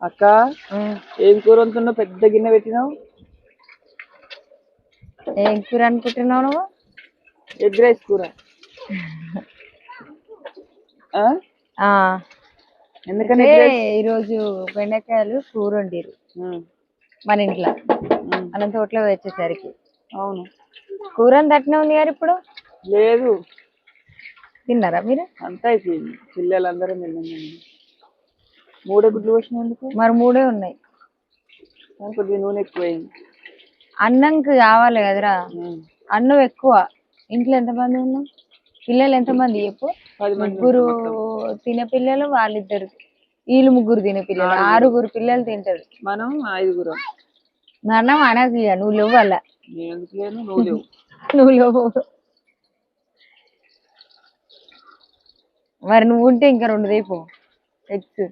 అక్క ఏం కూర వండుతున్నావు? పెద్ద గిన్నె పెట్టినావు. ఏం కూర అనుకుంటున్నావు నువ్వు? ఎగ్ రైస్ కూర. ఎందుకని ఈరోజు బెండకాయలు కూర వండిరు మన ఇంట్లో. అనంత తోటలో వచ్చేసరికి. అవును, కూర తట్టిన ఉంది గారు. ఇప్పుడు లేదు. తిన్నారా మీరు? అంతా అయిపోయింది. పిల్లలందరూ మూడే గుడ్లు వచ్చినందుకు మరి మూడే ఉన్నాయి. కొద్దిగా నూనె ఎక్కువైంది. అన్నంకి కావాలి కదరా. అన్నం ఎక్కువ. ఇంట్లో ఎంతమంది ఉన్నాం? పిల్లలు ఎంతమంది చెప్పు? 10 మంది. ముగ్గురు తినే పిల్లలు, వాళ్ళిద్దరు, వీళ్ళు ముగ్గురు తినే పిల్లలు, 6 పిల్లలు తింటారు. మనం 5. అన్నం అనకు. నువ్వు లేవు అలా. ఎందుకు లేను? నువ్వు లేవు. నువ్వు లేవు. మరి నువ్వు ఉంటే ఇంకా 2 రేపు ఎగ్స్.